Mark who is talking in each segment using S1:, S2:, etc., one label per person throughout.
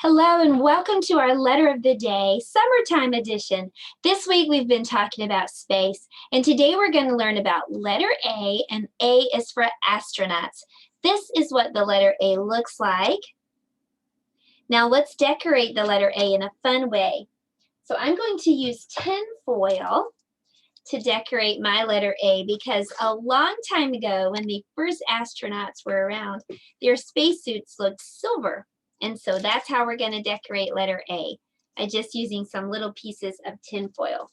S1: Hello and welcome to our letter of the day, summertime edition. This week we've been talking about space, and today we're going to learn about letter A, and A is for astronauts. This is what the letter A looks like. Now let's decorate the letter A in a fun way. So I'm going to use tin foil to decorate my letter A because a long time ago when the first astronauts were around, their spacesuits looked silver. And so that's how we're going to decorate letter A, by just using some little pieces of tin foil.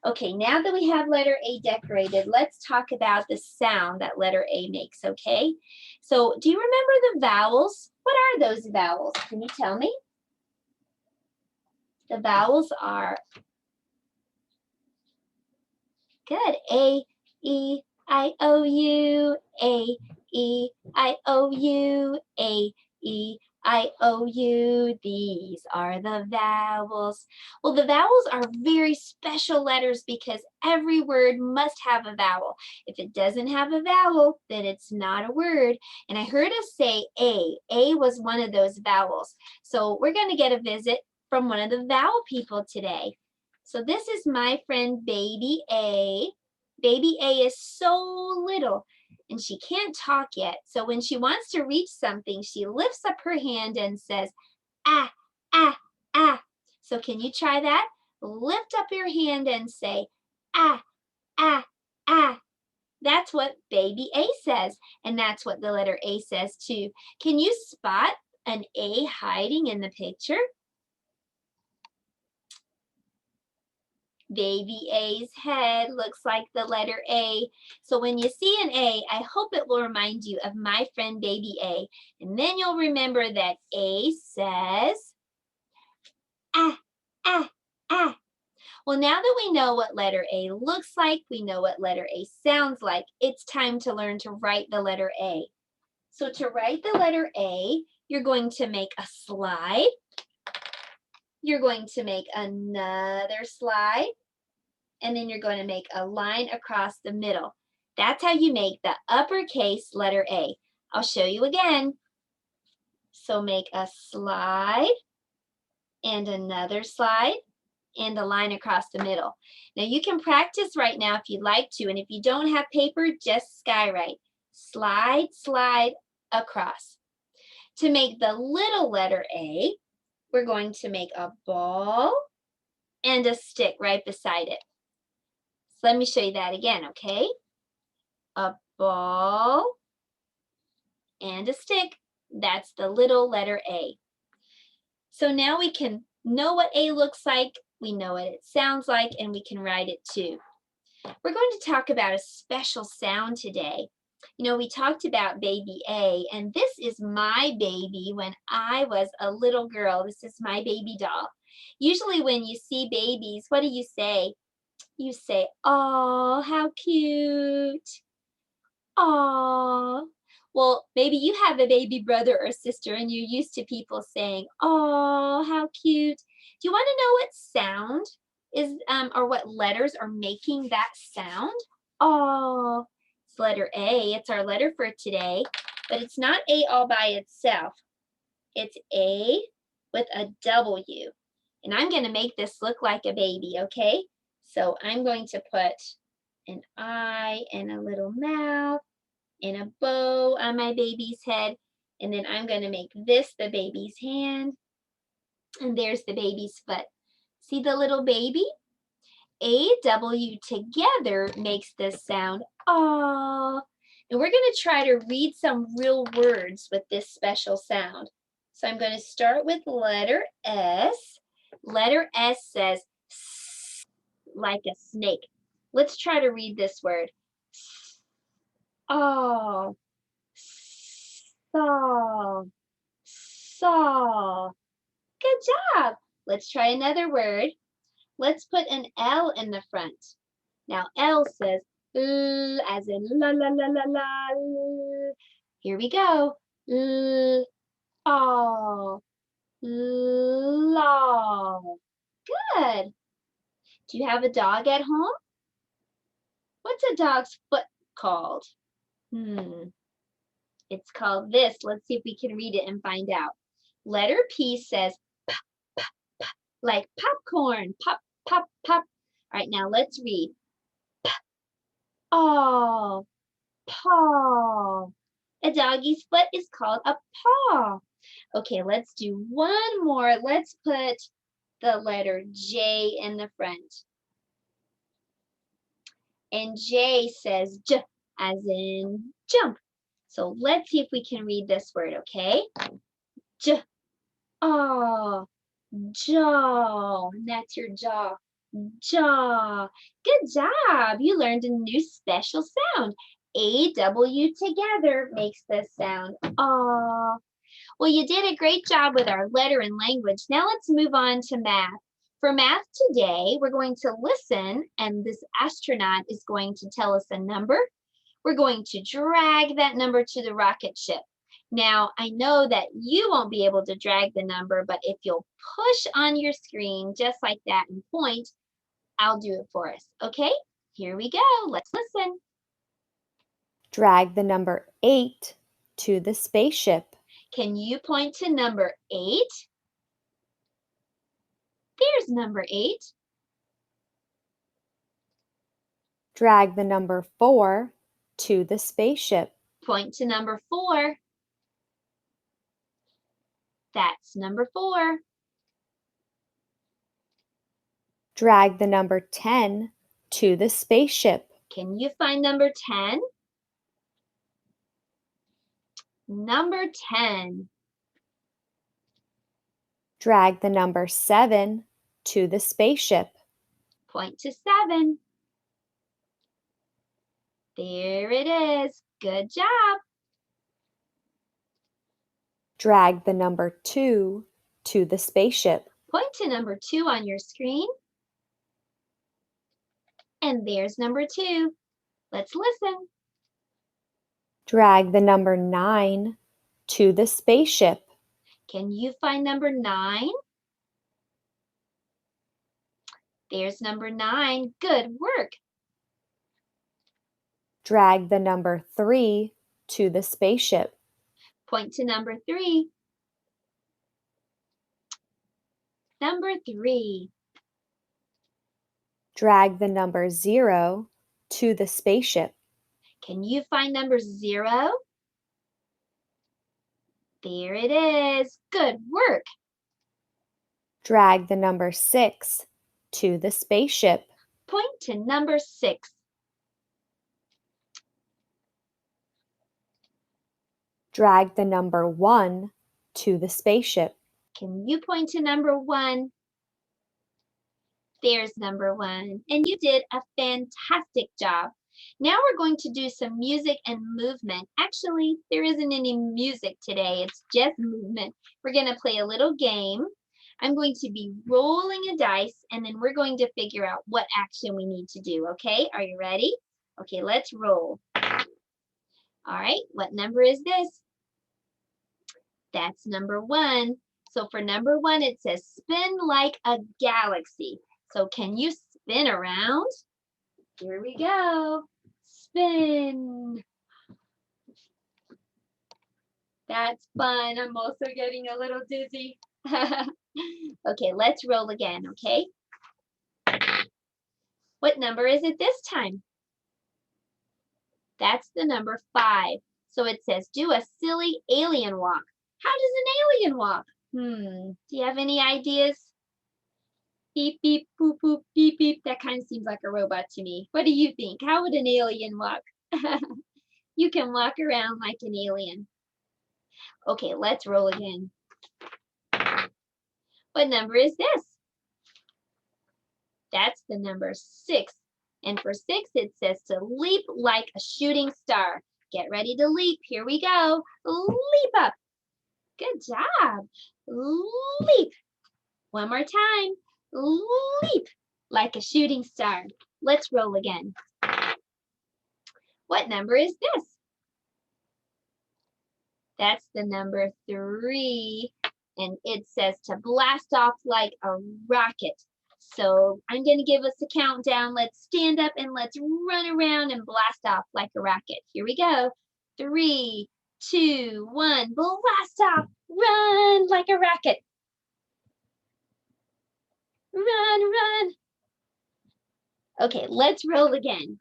S1: Okay, now that we have letter A decorated, let's talk about the sound that letter A makes, okay? So do you remember the vowels? What are those vowels? Can you tell me? The vowels are good. A, E, I, O, U, A, E, I, O, U, A, E, I, O, U. These are the vowels. Well, the vowels are very special letters because every word must have a vowel. If it doesn't have a vowel, then it's not a word. And I heard us say A. A was one of those vowels. So we're going to get a visit from one of the vowel people today. So this is my friend Baby A. Baby A is so little and she can't talk yet. So when she wants to reach something, she lifts up her hand and says, ah, ah, ah. So can you try that? Lift up your hand and say, ah, ah, ah. That's what Baby A says, and that's what the letter A says too. Can you spot an A hiding in the picture? Baby A's head looks like the letter A. So when you see an A, I hope it will remind you of my friend Baby A. And then you'll remember that A says, ah, ah, ah. Well, now that we know what letter A looks like, we know what letter A sounds like, it's time to learn to write the letter A. So to write the letter A, you're going to make a slide. You're going to make another slide. And then you're going to make a line across the middle. That's how you make the uppercase letter A. I'll show you again. So make a slide and another slide and a line across the middle. Now you can practice right now if you'd like to, and if you don't have paper, just skywrite. Slide, slide across. To make the little letter A, we're going to make a ball and a stick right beside it. So let me show you that again, okay? A ball and a stick. That's the little letter A. So now we can know what A looks like, we know what it sounds like, and we can write it too. We're going to talk about a special sound today. You know, we talked about Baby A, and this is my baby when I was a little girl. This is my baby doll. Usually when you see babies, what do you say? You say, "Oh, how cute." "Oh." Well, maybe you have a baby brother or sister and you're used to people saying, "Oh, how cute." Do you want to know what sound is or what letters are making that sound? Oh, it's letter A. It's our letter for today, but it's not A all by itself. It's A with a W. And I'm going to make this look like a baby, okay? So I'm going to put an eye and a little mouth and a bow on my baby's head. And then I'm going to make this the baby's hand. And there's the baby's foot. See the little baby? A-W together makes this sound, "aw." And we're going to try to read some real words with this special sound. So I'm going to start with letter S. Letter S says S, like a snake. Let's try to read this word. Oh, saw, saw. Good job. Let's try another word. Let's put an L in the front. Now L says L as in la la la la la. L. Here we go. L, all, law. Good. Do you have a dog at home? What's a dog's foot called? It's called this. Let's see if we can read it and find out. Letter P says pop, pop, pop, like popcorn. Pop, pop, pop. All right, now let's read. Oh, paw. A doggy's foot is called a paw. Okay, let's do one more. Let's put the letter J in the front. And J says J as in jump. So let's see if we can read this word, okay? J, oh, jaw. And that's your jaw. Jaw. Good job. You learned a new special sound. AW together makes this sound. Aw. Well, you did a great job with our letter and language. Now let's move on to math. For math today, we're going to listen, and this astronaut is going to tell us a number. We're going to drag that number to the rocket ship. Now, I know that you won't be able to drag the number, but if you'll push on your screen just like that and point, I'll do it for us. Okay, here we go. Let's listen.
S2: Drag the number 8 to the spaceship.
S1: Can you point to number 8? There's number 8.
S2: Drag the number 4 to the spaceship.
S1: Point to number 4. That's number 4.
S2: Drag the number 10 to the spaceship.
S1: Can you find number 10? Number 10.
S2: Drag the number 7 to the spaceship.
S1: Point to 7. There it is. Good job.
S2: Drag the number 2 to the spaceship.
S1: Point to number 2 on your screen. And there's number 2. Let's listen.
S2: Drag the number 9 to the spaceship.
S1: Can you find number 9? There's number 9. Good work.
S2: Drag the number 3 to the spaceship.
S1: Point to number 3. Number 3.
S2: Drag the number 0 to the spaceship.
S1: Can you find number 0? There it is. Good work.
S2: Drag the number 6 to the spaceship.
S1: Point to number 6.
S2: Drag the number 1 to the spaceship.
S1: Can you point to number 1? There's number 1. And you did a fantastic job. Now we're going to do some music and movement. Actually, there isn't any music today. It's just movement. We're going to play a little game. I'm going to be rolling a dice, and then we're going to figure out what action we need to do, okay? Are you ready? Okay, let's roll. All right, what number is this? That's number 1. So for number 1, it says spin like a galaxy. So can you spin around? Here we go. Spin. That's fun. I'm also getting a little dizzy. Okay, let's roll again, okay? What number is it this time? That's the number 5. So it says do a silly alien walk. How does an alien walk? Do you have any ideas? Beep, beep, boop, boop, beep, beep. That kind of seems like a robot to me. What do you think? How would an alien walk? You can walk around like an alien. Okay, let's roll again. What number is this? That's the number 6. And for 6, it says to leap like a shooting star. Get ready to leap. Here we go. Leap up. Good job. Leap. One more time. Leap like a shooting star. Let's roll again. What number is this? That's the number 3. And it says to blast off like a rocket. So I'm going to give us a countdown. Let's stand up and let's run around and blast off like a rocket. Here we go. 3, 2, 1. Blast off Run like a rocket. Run, run. Okay, let's roll again.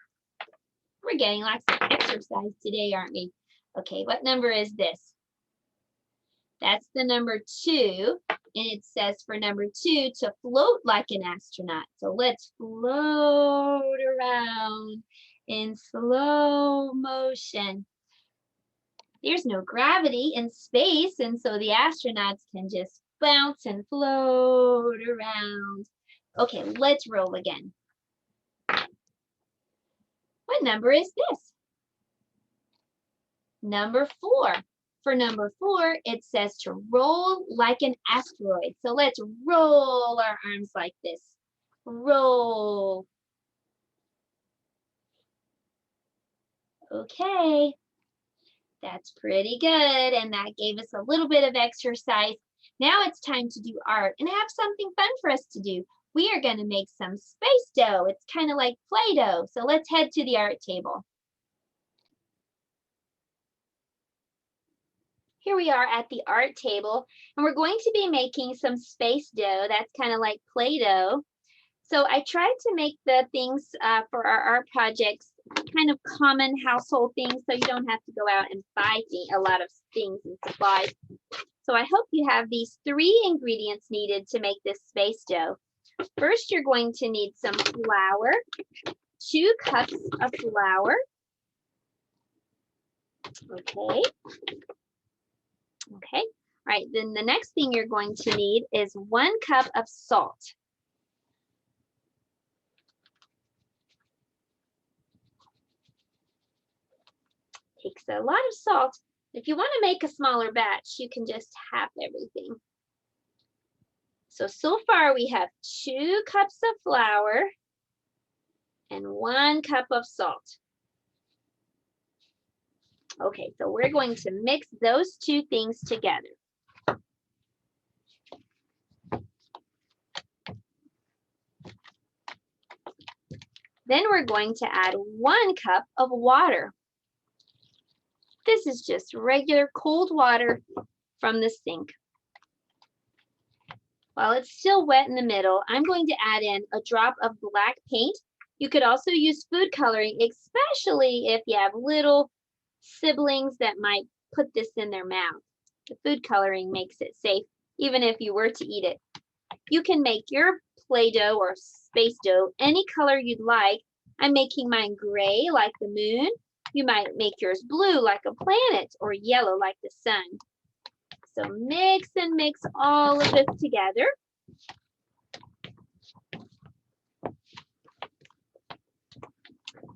S1: We're getting lots of exercise today, aren't we? Okay, what number is this? That's the number 2, and it says for number 2 to float like an astronaut. So let's float around in slow motion. There's no gravity in space, and so the astronauts can just bounce and float around. Okay, let's roll again. What number is this? Number 4. For number 4, it says to roll like an asteroid. So let's roll our arms like this. Roll. Okay, that's pretty good, and that gave us a little bit of exercise. Now it's time to do art and have something fun for us to do. We are going to make some space dough. It's kind of like Play-Doh. So let's head to the art table. Here we are at the art table, and we're going to be making some space dough. That's kind of like Play-Doh. So I tried to make the things for our art projects kind of common household things, so you don't have to go out and buy a lot of things and supplies. So I hope you have these 3 ingredients needed to make this space dough. First, you're going to need some flour, 2 cups of flour. Okay. Okay. All right, then the next thing you're going to need is 1 cup of salt. Takes a lot of salt. If you want to make a smaller batch, you can just half everything. So far we have 2 cups of flour and 1 cup of salt. Okay, so we're going to mix those 2 things together. Then we're going to add 1 cup of water. This is just regular cold water from the sink. While it's still wet in the middle, I'm going to add in a drop of black paint. You could also use food coloring, especially if you have little siblings that might put this in their mouth. The food coloring makes it safe, even if you were to eat it. You can make your Play-Doh or space dough any color you'd like. I'm making mine gray like the moon. You might make yours blue like a planet or yellow like the sun. So mix and mix all of this together.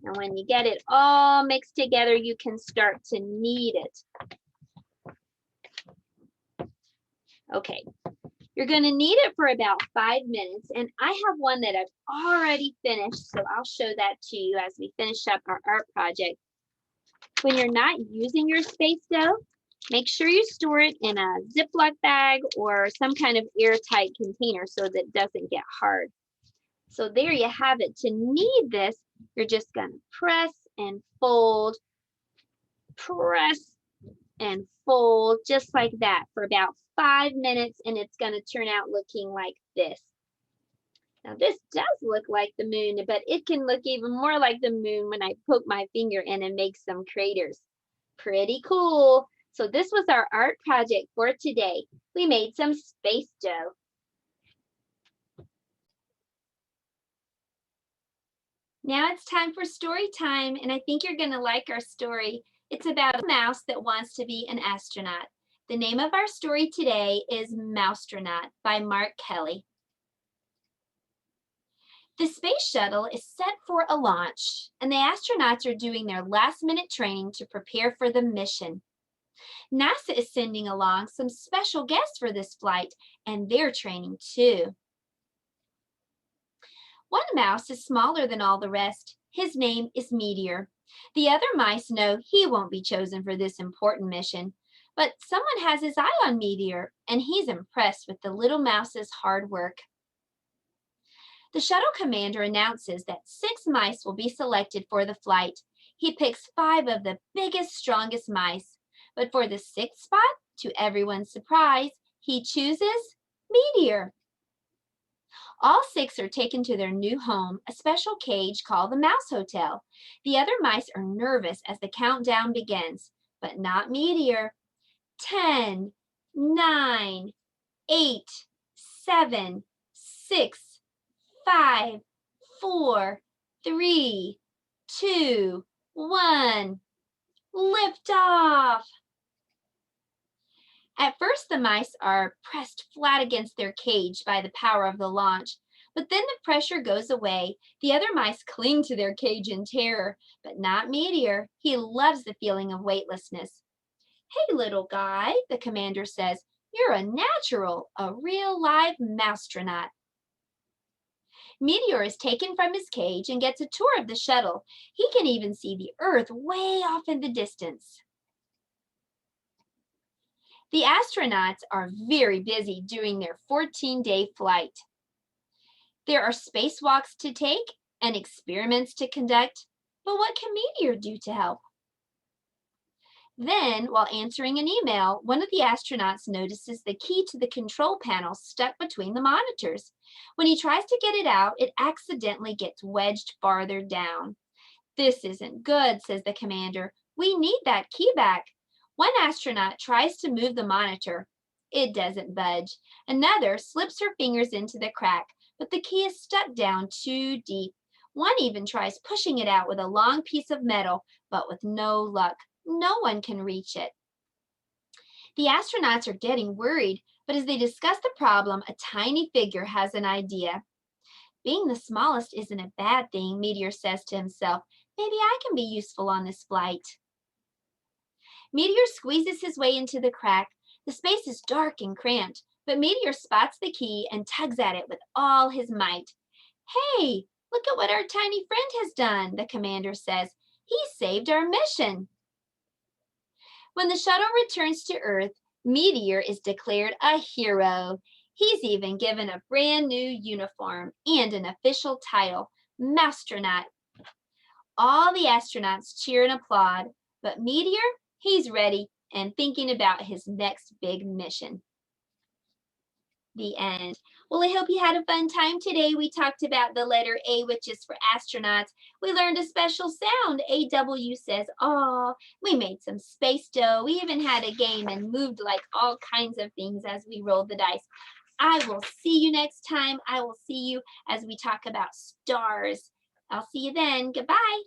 S1: And when you get it all mixed together, you can start to knead it. Okay, you're going to knead it for about 5 minutes, and I have one that I've already finished, so I'll show that to you as we finish up our art project. When you're not using your space dough, make sure you store it in a Ziploc bag or some kind of airtight container so that it doesn't get hard. So there you have it. To knead this, you're just going to press and fold, press and fold, just like that for about 5 minutes, and it's going to turn out looking like this. Now this does look like the moon, but it can look even more like the moon when I poke my finger in and make some craters. Pretty cool. So this was our art project for today. We made some space dough. Now it's time for story time, and I think you're going to like our story. It's about a mouse that wants to be an astronaut. The name of our story today is Mousetronaut by Mark Kelly. The space shuttle is set for a launch, and the astronauts are doing their last-minute training to prepare for the mission. NASA is sending along some special guests for this flight, and they're training too. One mouse is smaller than all the rest. His name is Meteor. The other mice know he won't be chosen for this important mission, but someone has his eye on Meteor, and he's impressed with the little mouse's hard work. The shuttle commander announces that 6 mice will be selected for the flight. He picks 5 of the biggest, strongest mice, but for the 6th spot, To everyone's surprise, he chooses Meteor. All 6 are taken to their new home, a special cage called the Mouse Hotel. The other mice are nervous as the countdown begins, but not Meteor. 10, 9, 8, 7, 6, 5, 4, 3, 2, 1. Lift off! At first, the mice are pressed flat against their cage by the power of the launch, but then the pressure goes away. The other mice cling to their cage in terror, but not Meteor. He loves the feeling of weightlessness. Hey, little guy, the commander says, you're a natural, a real live mousetronaut. Meteor is taken from his cage and gets a tour of the shuttle. He can even see the Earth way off in the distance. The astronauts are very busy during their 14-day flight. There are spacewalks to take and experiments to conduct, but what can Meteor do to help? Then, while answering an email, one of the astronauts notices the key to the control panel stuck between the monitors. When he tries to get it out, it accidentally gets wedged farther down. This isn't good, says the commander. We need that key back. One astronaut tries to move the monitor. It doesn't budge. Another slips her fingers into the crack, but the key is stuck down too deep. One even tries pushing it out with a long piece of metal, but with no luck. No one can reach it. The astronauts are getting worried, but as they discuss the problem, a tiny figure has an idea. Being the smallest isn't a bad thing, Meteor says to himself. Maybe I can be useful on this flight. Meteor squeezes his way into the crack. The space is dark and cramped, but Meteor spots the key and tugs at it with all his might. Hey, look at what our tiny friend has done, the commander says. He saved our mission. When the shuttle returns to Earth, Meteor is declared a hero. He's even given a brand new uniform and an official title, Mousetronaut. All the astronauts cheer and applaud, but Meteor, he's ready and thinking about his next big mission. The end. Well, I hope you had a fun time today. We talked about the letter A, which is for astronauts. We learned a special sound. AW says, "Aw." We made some space dough. We even had a game and moved like all kinds of things as we rolled the dice. I will see you next time. I will see you as we talk about stars. I'll see you then. Goodbye.